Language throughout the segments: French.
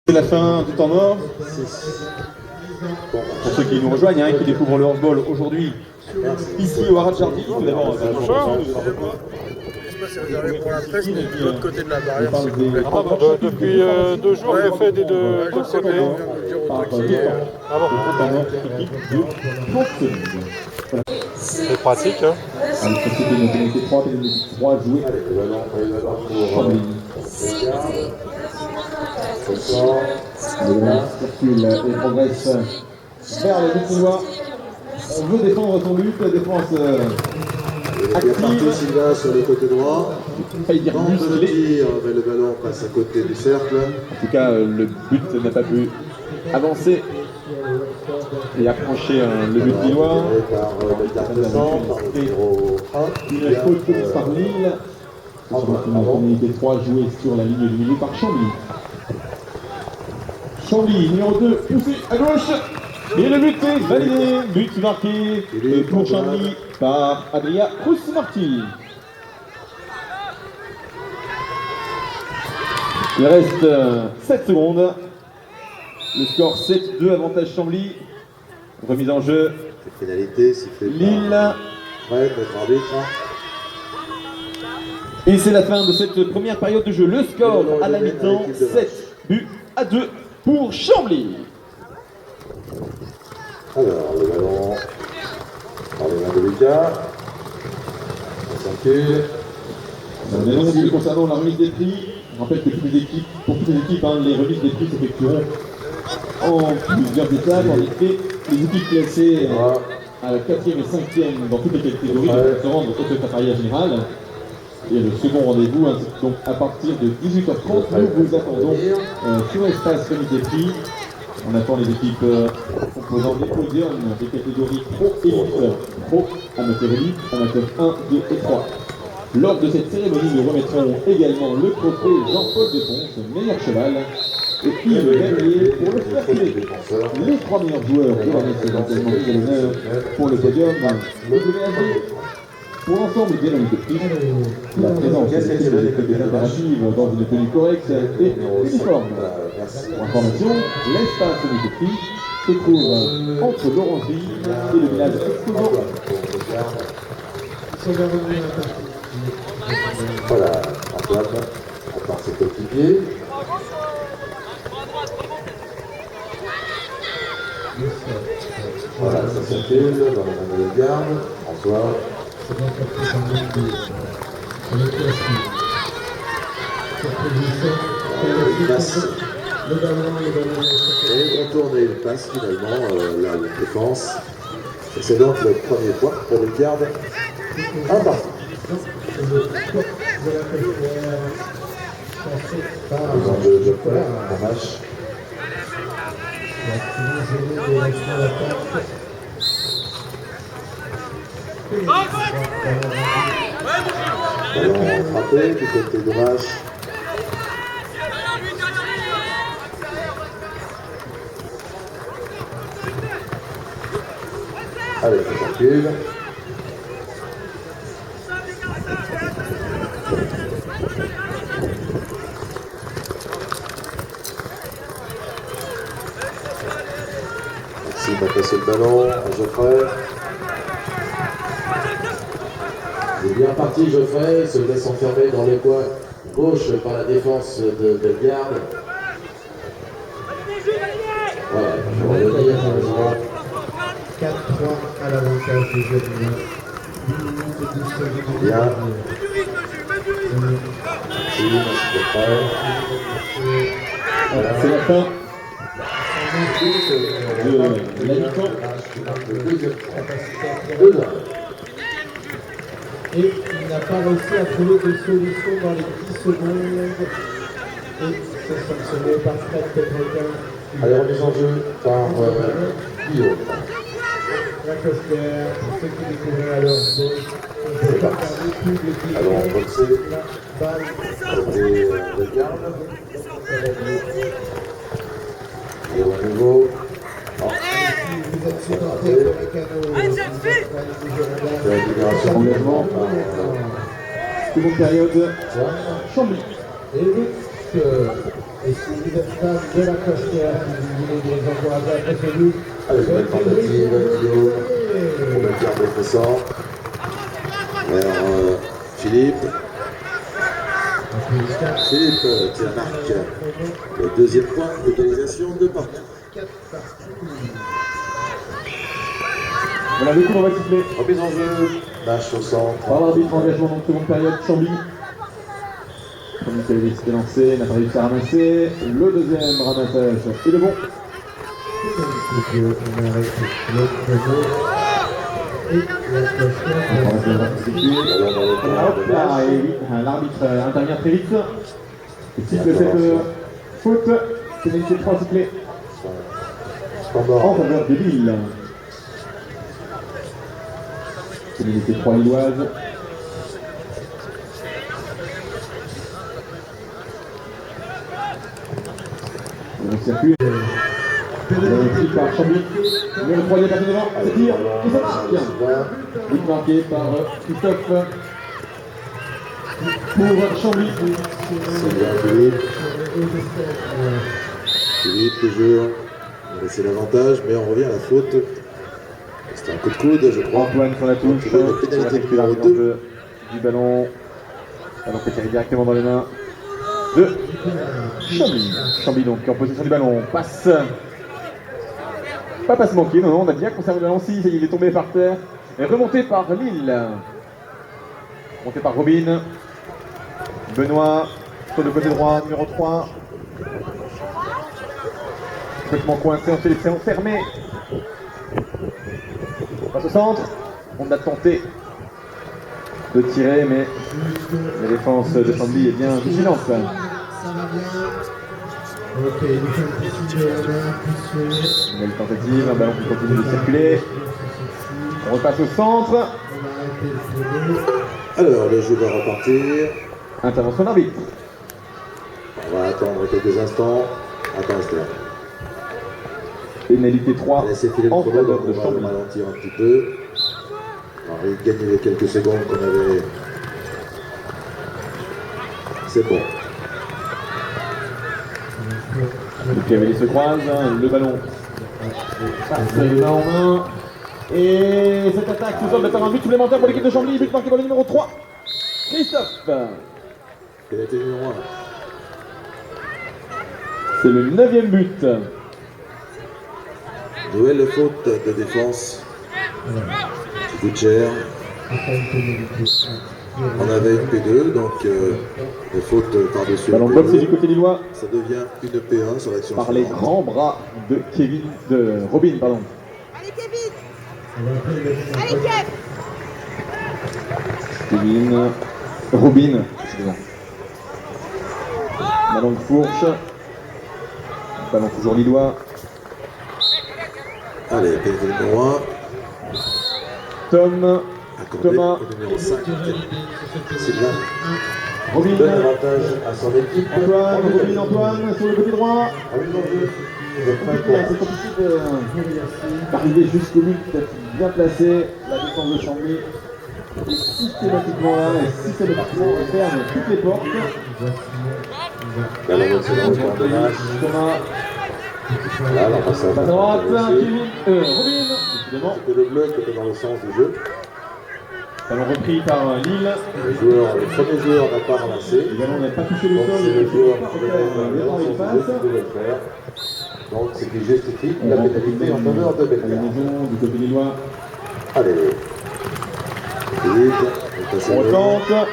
C'est la fin du temps mort. Bon, pour ceux qui nous rejoignent, qui découvrent le handball aujourd'hui, ici au Haras Jardim, évidemment. C'est réservé pour la presse, mais de l'autre côté de la barrière, s'il vous plaît. Depuis 2 jours, il est fait des deux côtés. C'est pratique, hein. C'était une pénalité 3, pénalité 3 jouée. Le circule et progresse vers le Vitignois. On veut défendre son but, défense active. Silva sur le côté droit. Failli dire musclé. Mais le ballon passe à côté du cercle. En tout cas, le but n'a pas pu avancer et approcher le but lillois. Une faute par Lille. Une pénalité 3 jouée sur la ligne du milieu par Chambly. Chambly, numéro 2, poussé à gauche. Et le but est validé. But marqué pour Chambly par Adria Cruz-Marty. Il reste 7 secondes. Le score 7-2, avantage Chambly. Remise en jeu. Pénalité sifflée Lille. Ouais, notre arbitre. Et c'est la fin de cette première période de jeu. Le score à la mi-temps, 7-2 pour Chambly. Alors, le ballon par les mains de Lucas. On circule. On annonce concernant la remise des prix. Je rappelle que pour toutes les équipes, les remises des prix s'effectueront en plusieurs étapes. En effet, les équipes classées à la 4e et 5e dans toutes les catégories se rendre au secrétariat général. Et le second rendez-vous, donc à partir de 18h30, nous vous attendons sur l'espace remise des prix. On attend les équipes composant des podiums des catégories Pro Élite, Pro, Amateur Élite, Amateur 1, 2 et 3. Lors de cette cérémonie, nous remettrons également le trophée Jean-Paul Deponce, meilleur cheval, et puis le dernier pour le fair play. Les 3 meilleurs joueurs de la messe éventuellement mis à l'honneur pour le podium. Vous devez avoir pour l'ensemble des remises de prix, la présence des impératifs dans une tenue correcte et uniforme. Pour information, l'espace remise de prix se trouve entre l'Orangerie et le village exposant. Voilà, Antoine, à part ses coéquipiers. Voilà, ça circule dans les mains de garde. François. Il passe. Et on tourne et il passe finalement la défense. Et c'est donc le premier point pour le garde. Un parti. Ils ont deux fois en match. Ballon frappé du côté de match. Allez, ça circule. Merci de passer le ballon à Geoffrey. Il est bien parti Geoffrey, se laisse enfermer dans les coins gauche par la défense de Bellegarde. Voilà, je vais revenir à la droite. 4-3 à l'avantage du jeu de Bien. Geoffrey. Voilà, c'est la fin de la mi-temps. Et il n'a pas réussi à trouver de solution dans les 10 secondes. Et c'est sanctionné par Fred Petrequin. Allez, remise en jeu par Guillaume. La Costière, pour ceux qui découvraient à leur dos, on peut pas faire du public. Alors, on boxe. La balle. Côté de garde. Et au nouveau. Vous êtes supporté pour les canaux. La libération Engagement. Seconde période, Chambly. Et le but Et si vous êtes fan de la costière, si vous voulez des encourager après ce but, Allez, belle tentative, Guillaume, pour le garde défenseur. Vers Philippe. Philippe qui marque le deuxième point d'égalisation de partout. Voilà, le coup, on va siffler. Remise en jeu, match au centre. Par l'arbitre, engagement dans la seconde période, Chambly. Chambly qui avait décidé de lancer, n'a pas réussi à ramasser. Le deuxième ramassage est le bon. L'arbitre intervient très vite. Il siffle cette faute. Pénalité 3 sifflée en faveur de Lille. Pénalité 3 lilloise. Le circuit. Pris par Chambly. Numéro 3 est passé devant. C'est tir. Et ça marque. But marqué par Christophe. Pour Chambly. C'est bien Philippe. Philippe toujours. On va laisser l'avantage, mais on revient à la faute. C'était un coup de coude, je crois. Antoine sur la touche. La pénalité numéro 2. Du ballon. Ballon qui arrive directement dans les mains de Chambly. Chambly donc en possession du ballon. Passe. Pas passe manquée, non, on a bien conservé le ballon. Si, il est tombé par terre. Et remonté par Lille. Remonté par Robin. Benoît sur le côté droit, numéro 3. Complètement coincé, on s'est laissé enfermer. Passe au centre. On a tenté de tirer, mais la défense de Chambly est bien vigilante. Ça va bien. Ok, il fait un petit de la main, plus Nouvelle tentative, un ballon qui continue de circuler. On repasse au centre. on va arrêter le premier. Alors, le jeu va repartir. Intervention d'arbitre. On va attendre quelques instants. Attends, Esther. Pénalité 3 On va laisser filer le en chrono, faveur donc de on va Chambly. ralentir un petit peu. On va gagner les quelques secondes qu'on avait. C'est bon. Le Cavalier se croise, le ballon passe main en main. Et cette attaque se solde par un but supplémentaire pour l'équipe de Chambly. But marqué par le numéro 3, Christophe. Pénalité numéro 1. C'est le 9e but. Nouvelle faute de défense. Qui coûte cher. On avait une P2, donc les fautes par-dessus. Ballon boxé du côté lillois Ça devient une P1 sur l'action. par les grands bras de Robin, pardon. Allez Kevin! Allez Kev! Robin, excusez-moi. Ballon de fourche. Ballon toujours lillois. Allez, pénalité numéro 1. Tom, Accordé Thomas, au numéro 5. Sylvain Robin, donne avantage à son équipe. Antoine, sur le côté droit. Remise en jeu. C'est compliqué d'arriver jusqu'au but, d'être bien placé. La défense de Chambly est systématiquement là et systématiquement ferme toutes les portes. Ballon boxé dans le corps de match. Thomas, Là, la passe à passe à droite, Robin, décidément. C'était le bleu qui était dans le sens du jeu. Ballon repris par Lille. Le premier joueur n'a pas ramassé. Le ballon n'a pas touché le Donc sol, c'est le joueur qui devait faire le le travail qui passe. devait le faire. Donc ce qui justifie On la rentre pénalité en même faveur de à la Bellegarde. maison du côté lillois. Allez. Philippe, on passe à On l'autre. tente.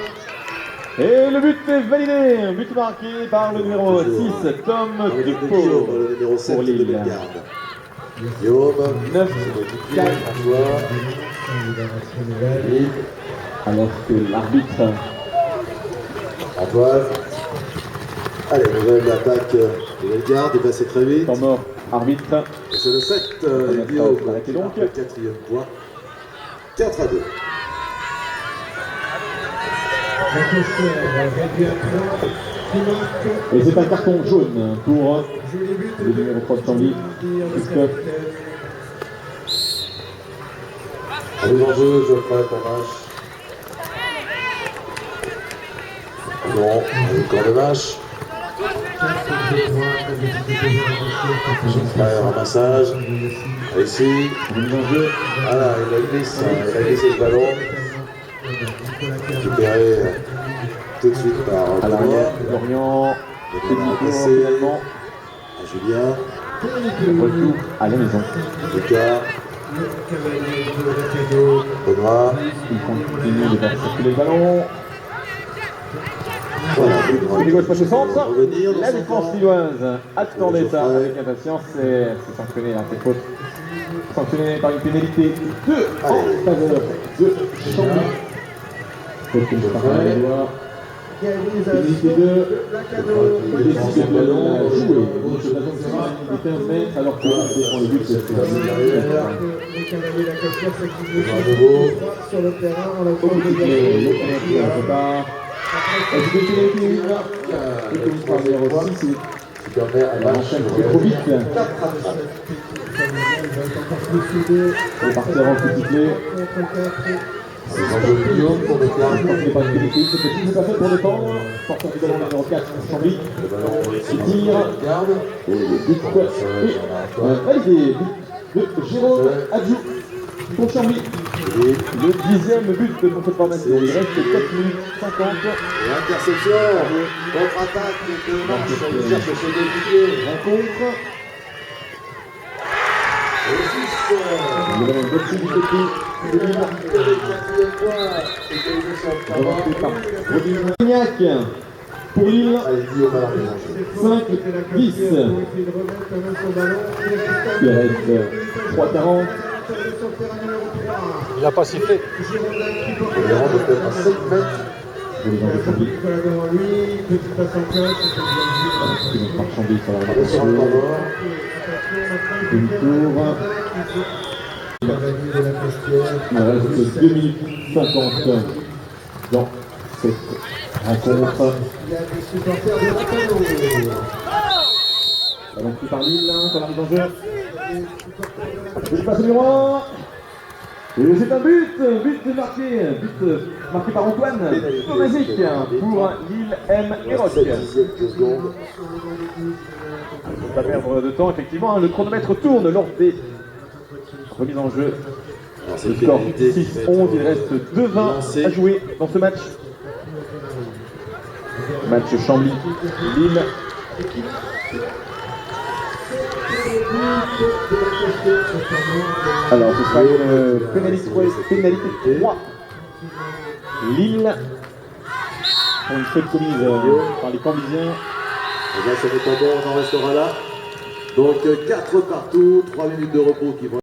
Et le but est validé. Un but marqué par le numéro 6, Tom Avec le Dupont. numéro 7 pour de Lille. Bellegarde. Guillaume, 9, c'est l'équipe 4. François, Philippe, Alors que l'arbitre Antoine. Allez, nouvelle attaque de Bellegarde, est passé très vite. temps mort, arbitre. Et c'est le 7, Guillaume, qui marque le 4e point. 4 à 2. La costière réduit à 3. Qui marque Et c'est un carton jaune pour joli but le numéro 3 de Chambly, Christophe. Allez en jeu, Geoffrey Tomache. Bon, allez, corps de vache. Ramassage. Ici. Voilà, il a glissé le ballon. Récupéré tout de suite par À l'arrière, Lorient. Passé Finalement. à Julien. Retour à la maison. Lucas. Benoît. Il continue de faire circuler le ballon. Voilà, Les gauche passe au centre. revenir dans La son défense camp. lilloise attendait ça Geoffrey. avec impatience. C'est sanctionné, hein, c'est faute. Sanctionné par une pénalité de en faveur de Chambly. Faute que par la loi. Pénalité de décider de la jouer. Donc la sanction est 15 mètres alors que c'est pour le but de Les Canadiens Sur le terrain, on l'a le départ. Est-ce que pénalité là? Le par numéro 6 Qui permet à et match enchaîne trop vite. On partir en petit clé. C'est Jean-Jacques Guillaume pour le Quand il n'est pas une pénalité, c'est petit, c'est pas fait pour défendre. Porteur du ballon numéro 4, Chambly. Le ballon Qui tire. garde. Et le but validé. But de Jérôme Adjou pour Chambly. Le 10e but de cette formation. Il reste 4 minutes 50. Et interception. Contre-attaque de Marche. Il cherche chez Dédier. Rencontre. Et 6. Le ballon de côté de Lille. Remonté par Robin Lignac. Pour Lille, Allez, Guillaume à la maison. 5-10. Il reste 3-40. Il n'a pas sifflé. Le rang de peut-être à 7 mètres. Pour les gens de Chambly. Qui vont par Chambly sur la Sur le remontation. temps mort. Demi-tour. Il reste 2 minutes 50 dans cette rencontre. Ballon pris par Lille, ça arrive en jeu. Je passe au numéro 1. Et c'est un but marqué par Antoine Tomazic pour Lille M. Héroc. 7 dixièmes de seconde. Il ne faut pas perdre de temps, effectivement, le chronomètre tourne lors des remises en jeu. Alors, c'est Le une score pénalité qui 6-11, il reste 2-20 à jouer dans ce match. Match Chambly-Lille. Alors ce sera une pénalité 3. Lille pour une faute commise par les Cambisiens. Et bien, ça n'est pas bon, on en restera là. Donc 4 partout, 3 minutes de repos qui vont